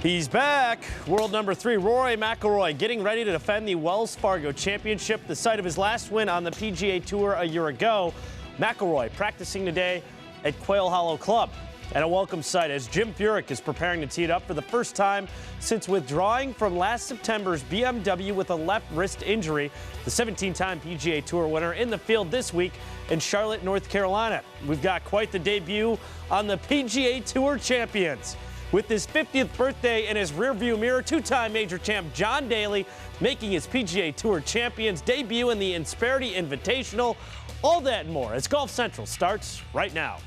He's back. World number 3, Rory Mcilroy, getting ready to defend the Wells Fargo Championship, the site of his last win on the PGA Tour a year ago. McIlroy practicing today at Quail Hollow Club. And a welcome sight as Jim Furyk is preparing to tee it up for the first time since withdrawing from last September's BMW with a left wrist injury. The 17-time PGA Tour winner in the field this week in Charlotte, North Carolina. We've got quite the debut on the PGA Tour champions. With his 50th birthday in his rearview mirror, two-time major champ John Daly making his PGA Tour champions debut in the Insperity Invitational. All that and more as Golf Central starts right now.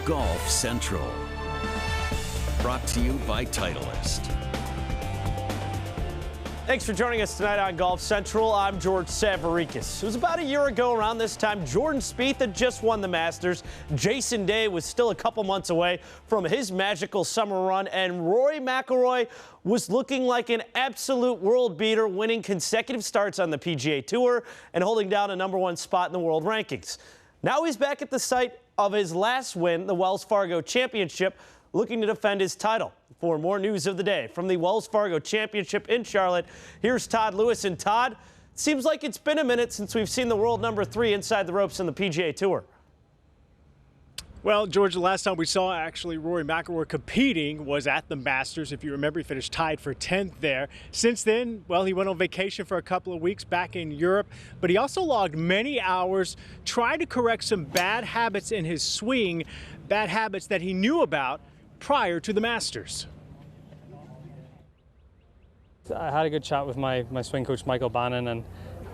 Golf Central, brought to you by Titleist. Thanks for joining us tonight on Golf Central. I'm George Savarikis. It was about a year ago around this time, Jordan Spieth had just won the Masters. Jason Day was still a couple months away from his magical summer run, and Rory McIlroy was looking like an absolute world beater, winning consecutive starts on the PGA Tour and holding down a #1 spot in the world rankings. Now he's back at the site of his last win, the Wells Fargo Championship, looking to defend his title. For more news of the day from the Wells Fargo Championship in Charlotte, here's Todd Lewis. And Todd, it seems like it's been a minute since we've seen the world number 3 inside the ropes on the PGA Tour. Well, George, the last time we saw actually Rory McIlroy competing was at the Masters. If you remember, he finished tied for 10th there. Since then, well, he went on vacation for a couple of weeks back in Europe, but he also logged many hours trying to correct some bad habits in his swing, bad habits that he knew about prior to the Masters. I had a good chat with my swing coach, Michael Bannon, and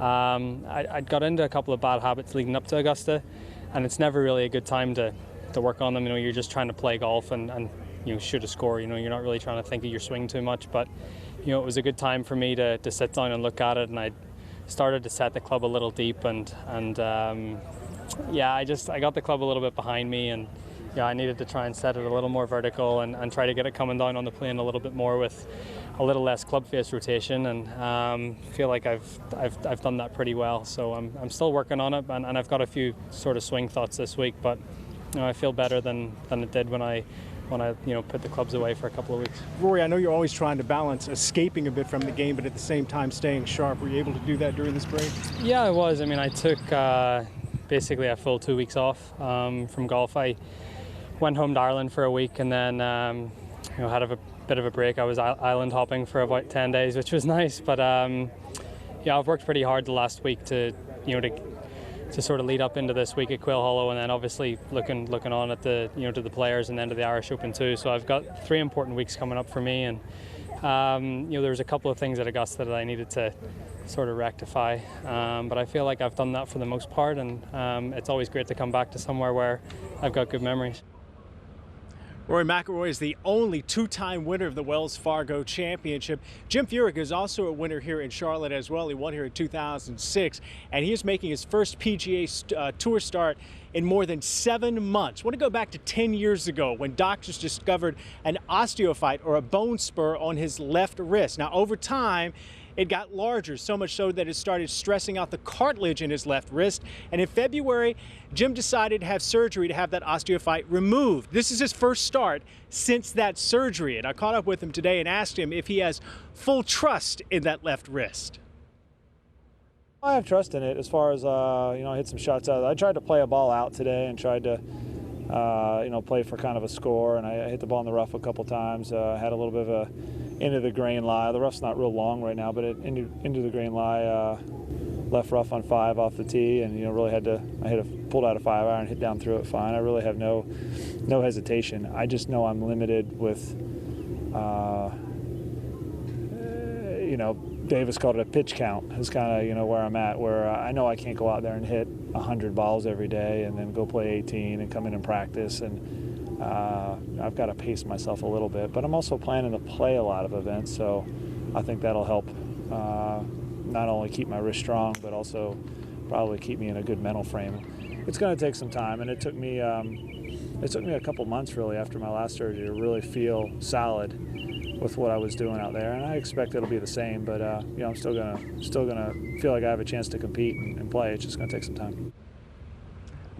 I'd got into a couple of bad habits leading up to Augusta, and it's never really a good time to work on them. You know, you're just trying to play golf and you know, shoot a score. You know, you're not really trying to think of your swing too much. But you know, it was a good time for me to sit down and look at it, and I started to set the club a little deep, and yeah, I got the club a little bit behind me, and yeah, I needed to try and set it a little more vertical and try to get it coming down on the plane a little bit more with a little less club face rotation, and feel like I've done that pretty well. So I'm still working on it, and I've got a few sort of swing thoughts this week, but you know, I feel better than it did when I you know, put the clubs away for a couple of weeks. Rory, I know you're always trying to balance escaping a bit from the game, but at the same time staying sharp. Were you able to do that during this break? Yeah, I was. I mean, I took basically a full 2 weeks off from golf. I went home to Ireland for a week, and then you know, had a bit of a break. I was island hopping for about 10 days, which was nice. But yeah, I've worked pretty hard the last week to sort of lead up into this week at Quail Hollow, and then obviously looking on at the, you know, to the Players and then to the Irish Open too. So I've got 3 important weeks coming up for me, and you know, there was a couple of things at Augusta that I needed to sort of rectify, but I feel like I've done that for the most part, and it's always great to come back to somewhere where I've got good memories. Rory McIlroy is the only 2-time winner of the Wells Fargo Championship. Jim Furyk is also a winner here in Charlotte as well. He won here in 2006, and he is making his first PGA Tour start in more than 7 months. I want to go back to 10 years ago when doctors discovered an osteophyte, or a bone spur, on his left wrist. Now, over time, it got larger, so much so that it started stressing out the cartilage in his left wrist. And in February, Jim decided to have surgery to have that osteophyte removed. This is his first start since that surgery. And I caught up with him today and asked him if he has full trust in that left wrist. I have trust in it as far as, you know, I hit some shots out of it. I tried to play a ball out today and tried to, you know, play for kind of a score, and I hit the ball in the rough a couple times. Had a little bit of a into the grain lie. The rough's not real long right now, but it into the grain lie, left rough on 5 off the tee, and you know, really pulled out a 5-iron, hit down through it fine. I really have no hesitation. I just know I'm limited with, you know, Davis called it a pitch count. Is kind of, you know, where I'm at, where I know I can't go out there and hit 100 balls every day and then go play 18 and come in and practice, and I've got to pace myself a little bit. But I'm also planning to play a lot of events, so I think that'll help not only keep my wrist strong, but also probably keep me in a good mental frame. It's going to take some time, and it took me a couple months really after my last surgery to really feel solid with what I was doing out there, and I expect it'll be the same. But you know, I'm still gonna feel like I have a chance to compete and play. It's just gonna take some time.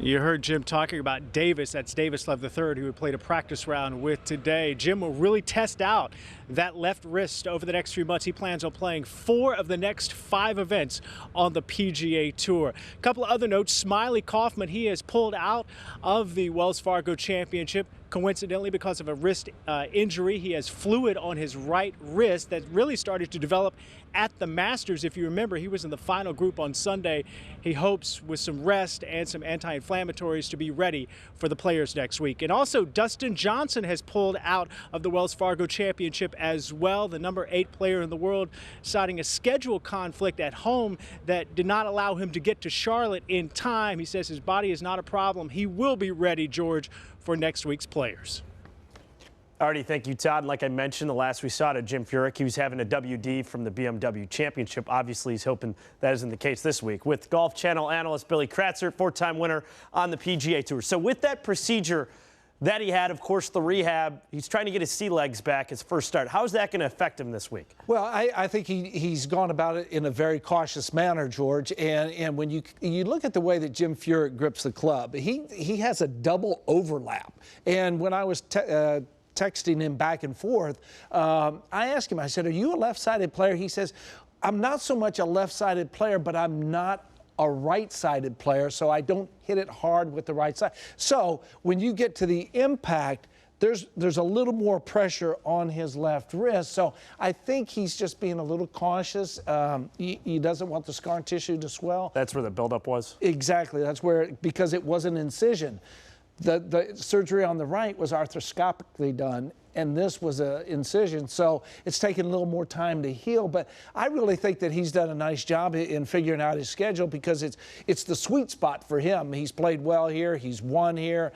You heard Jim talking about Davis. That's Davis Love III, who we played a practice round with today. Jim will really test out that left wrist over the next few months. He plans on playing 4 of the next 5 events on the PGA Tour. A couple of other notes. Smiley Kaufman, he has pulled out of the Wells Fargo Championship. Coincidentally, because of a wrist injury, he has fluid on his right wrist that really started to develop at the Masters. If you remember, he was in the final group on Sunday. He hopes with some rest and some anti-inflammatories to be ready for the Players next week. And also, Dustin Johnson has pulled out of the Wells Fargo Championship as well, the number 8 player in the world, citing a schedule conflict at home that did not allow him to get to Charlotte in time. He says his body is not a problem. He will be ready, George, for next week's Players. Alrighty, thank you, Todd. And like I mentioned, the last we saw to Jim Furyk, he was having a WD from the BMW Championship. Obviously, he's hoping that isn't the case this week. With Golf Channel analyst Billy Kratzer, 4-time winner on the PGA Tour. So with that procedure that he had, of course, the rehab, he's trying to get his sea legs back, his first start. How is that going to affect him this week? Well, I think he's gone about it in a very cautious manner, George. And when you look at the way that Jim Furyk grips the club, he has a double overlap. And when I was texting him back and forth, I asked him, I said, are you a left-sided player? He says, I'm not so much a left-sided player, but I'm not a right-sided player, so I don't hit it hard with the right side. So when you get to the impact, there's a little more pressure on his left wrist. So I think he's just being a little cautious. He doesn't want the scar tissue to swell. That's where the buildup was? Exactly. That's where, because it was an incision. The surgery on the right was arthroscopically done, and this was an incision, so it's taken a little more time to heal. But I really think that he's done a nice job in figuring out his schedule, because it's the sweet spot for him. He's played well here. He's won here.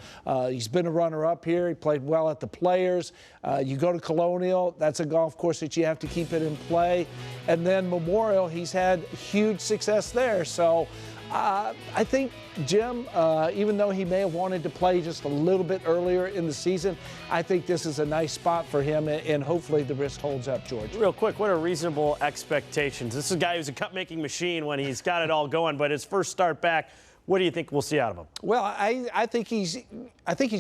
He's been a runner-up here. He played well at the Players. You go to Colonial, that's a golf course that you have to keep it in play. And then Memorial, he's had huge success there. So I think Jim, even though he may have wanted to play just a little bit earlier in the season, I think this is a nice spot for him, and hopefully the wrist holds up, George. Real quick, what are reasonable expectations? This is a guy who's a cut-making machine when he's got it all going, but his first start back, what do you think we'll see out of him? Well, I think he's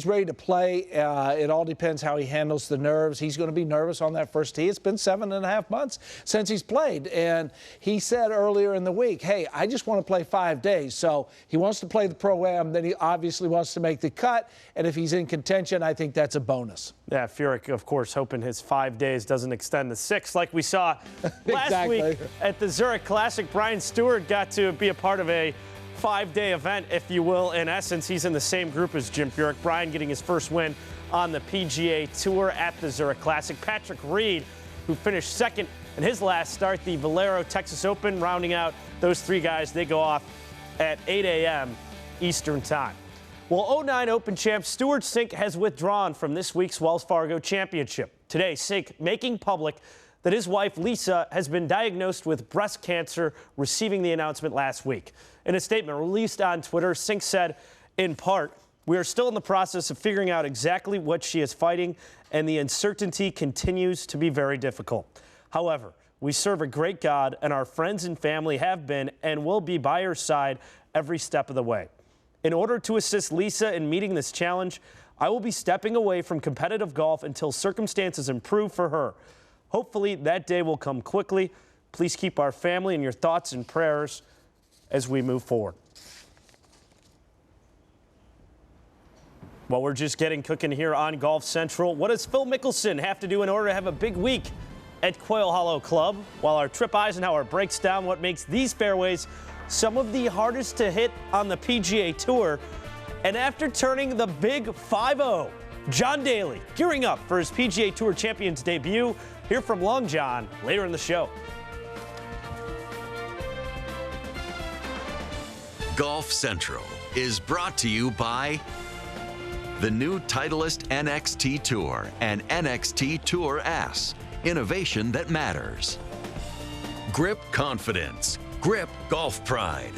ready to play. It all depends how he handles the nerves. He's going to be nervous on that first tee. It's been 7.5 months since he's played, and he said earlier in the week, hey, I just want to play 5 days. So he wants to play the Pro-Am, then he obviously wants to make the cut, and if he's in contention, I think that's a bonus. Yeah, Furyk, of course, hoping his 5 days doesn't extend to 6 like we saw last week at the Zurich Classic. Brian Stewart got to be a part of a 5-day event, if you will. In essence, he's in the same group as Jim Furyk. Brian getting his first win on the PGA Tour at the Zurich Classic. Patrick Reed, who finished second in his last start, the Valero Texas Open, rounding out those 3 guys. They go off at 8 a.m. Eastern Time. Well, 09 Open champ Stewart Cink has withdrawn from this week's Wells Fargo Championship. Today, Cink making public that his wife, Lisa, has been diagnosed with breast cancer, receiving the announcement last week. In a statement released on Twitter, Cink said, in part, we are still in the process of figuring out exactly what she is fighting, and the uncertainty continues to be very difficult. However, we serve a great God, and our friends and family have been and will be by her side every step of the way. In order to assist Lisa in meeting this challenge, I will be stepping away from competitive golf until circumstances improve for her. Hopefully that day will come quickly. Please keep our family in your thoughts and prayers as we move forward. Well, we're just getting cooking here on Golf Central. What does Phil Mickelson have to do in order to have a big week at Quail Hollow Club? While our Trip Eisenhower breaks down what makes these fairways some of the hardest to hit on the PGA Tour. And after turning the big 5-0, John Daly gearing up for his PGA Tour Champions debut. Hear from Long John later in the show. Golf Central is brought to you by the new Titleist NXT Tour and NXT Tour S. Innovation that matters. Grip Confidence. Grip Golf Pride.